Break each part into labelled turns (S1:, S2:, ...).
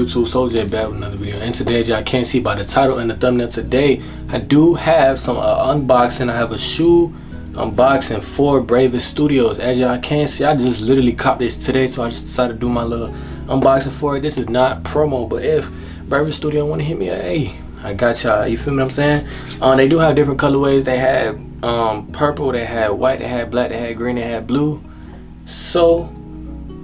S1: YouTube? Solojay back with another video. And today, as y'all can't see by the title and the thumbnail, today I do have some unboxing. I have a shoe unboxing for Bravest Studios. As y'all can see, I just literally copped this today, so I just decided to do my little unboxing for it. This is not promo, but if Bravest Studio want to hit me, hey, I got y'all. You feel me what I'm saying? They do have different colorways. They had purple, they had white, they had black, they had green, they had blue. So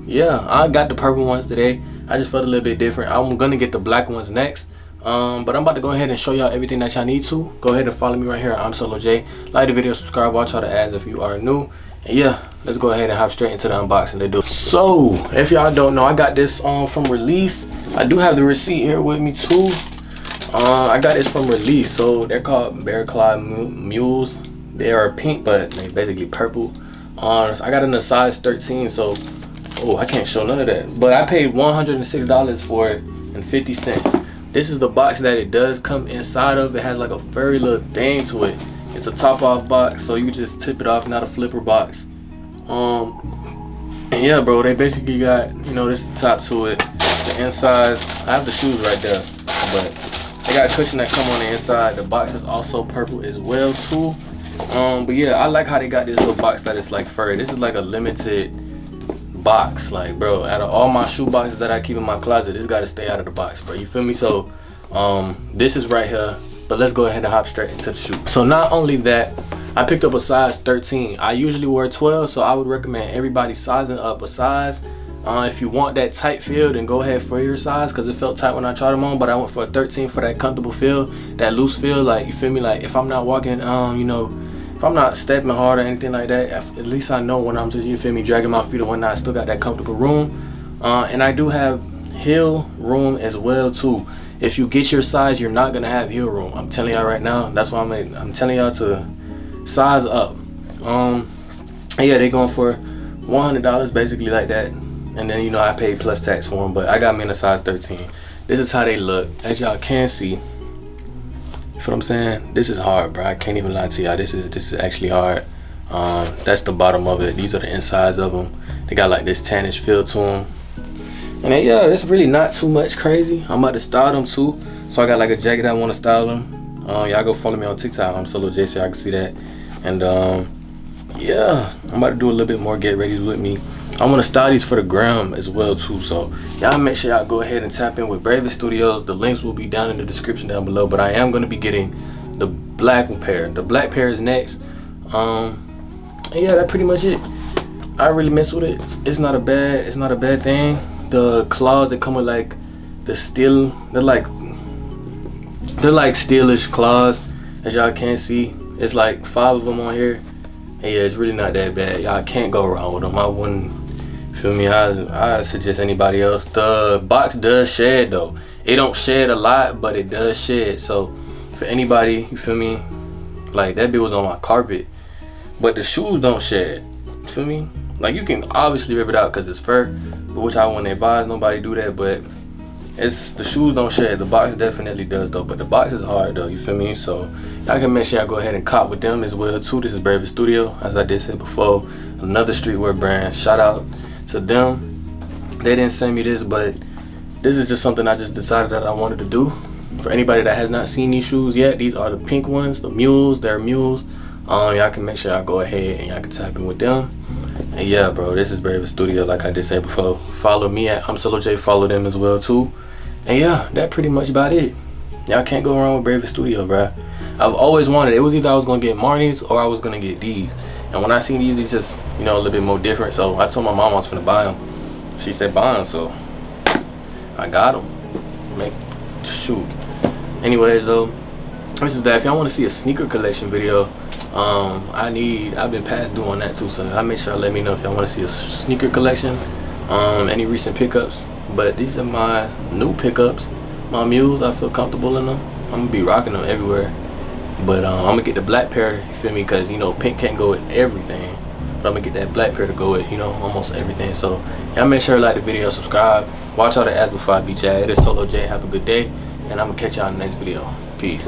S1: yeah, I got the purple ones today. I just felt a little bit different. I'm gonna get the black ones next. But I'm about to go ahead and show y'all everything that y'all need to. Go ahead and follow me right here. I'm imsolojay. Like the video, subscribe, watch all the ads if you are new. And yeah, let's go ahead and hop straight into the unboxing. Let's do it. So if y'all don't know, I got this from Release. I do have the receipt here with me too. I got this from Release. So they're called Bear Claw Mules. They are pink, but they basically purple. I got it in a size 13, so I can't show none of that. But I paid $106 for it and 50 cents. This is the box that it does come inside of. It has like a furry little thing to it. It's a top off box, so you can just tip it off, not a flipper box. And yeah, bro, they basically got, you know, this is the top to it. The insides, I have the shoes right there, but they got a cushion that come on the inside. The box is also purple as well too. But yeah, I like how they got this little box that is like furry. This is like a limited box. Like, bro, out of all my shoe boxes that I keep in my closet, this gotta stay out of the box, bro. You feel me? So this is right here. But let's go ahead and hop straight into the shoe. So not only that, I picked up a size 13. I usually wear 12, so I would recommend everybody sizing up a size. If you want that tight feel, then go ahead for your size, because it felt tight when I tried them on. But I went for a 13 for that comfortable feel, that loose feel. Like, you feel me? Like, if I'm not walking, you know, if I'm not stepping hard or anything like that, at least I know when I'm just, you feel me, dragging my feet or whatnot, I still got that comfortable room. And I do have heel room as well too. If you get your size, you're not gonna have heel room. I'm telling y'all right now. That's why I'm telling y'all to size up. Yeah, they going for $100 basically like that. And then, you know, I paid plus tax for them, but I got me in a size 13. This is how they look. As y'all can see, you feel what I'm saying? This is hard, bro. I can't even lie to y'all. This is actually hard. That's the bottom of it. These are the insides of them. They got like this tannish feel to them. And then, yeah, it's really not too much crazy. I'm about to style them too. So I got like a jacket I want to style them. Y'all go follow me on TikTok. I'm imsolojay, so y'all can see that. And yeah, I'm about to do a little bit more get ready with me. I want to style these for the gram as well too. So y'all make sure y'all go ahead and tap in with Bravest Studios. The links will be down in the description down below. But I am going to be getting the black pair. The black pair is next. And yeah, that's pretty much it. I really mess with it. It's not a bad thing. The claws that come with like the steel, they're like steelish claws, as y'all can see. It's like 5 of them on here. And yeah, it's really not that bad. Y'all can't go wrong with them. I wouldn't, feel me, I suggest anybody else. The box does shed though. It don't shed a lot, but it does shed. So for anybody, you feel me, like that bit was on my carpet, but the shoes don't shed. You feel me? Like, you can obviously rip it out because it's fur, which I wouldn't advise nobody do that, but the shoes don't shed. The box definitely does though, but the box is hard though, you feel me? So y'all can make sure y'all go ahead and cop with them as well too. This is Bravest Studio, as I did say before, another streetwear brand. Shout out to them. They didn't send me this, but this is just something I just decided that I wanted to do. For anybody that has not seen these shoes yet, these are the pink ones, the Mules. They're Mules. Y'all can make sure y'all go ahead and y'all can tap in with them. And yeah, bro, this is Bravest Studio, like I did say before. Follow me at imsolojay, follow them as well too. And yeah, that pretty much about it. Y'all can't go wrong with Bravest Studio, bro. I've always wanted, it was either I was gonna get Marnie's or I was gonna get these. And when I seen these, it's just, you know, a little bit more different. So I told my mom I was finna buy them. She said buy them, so I got them. Shoot. Anyways though, this is that. If y'all want to see a sneaker collection video, I've been past doing that too, so I make sure let me know if y'all want to see a sneaker collection, any recent pickups. But these are my new pickups, my Mules. I feel comfortable in them. I'm gonna be rocking them everywhere. But I'm gonna get the black pair, you feel me, because you know pink can't go with everything, but I'm gonna get that black pair to go with, you know, almost everything. So y'all make sure to like the video, subscribe, watch all the ads before I beat y'all. It is Solojay. Have a good day, and I'm gonna catch y'all in the next video. Peace.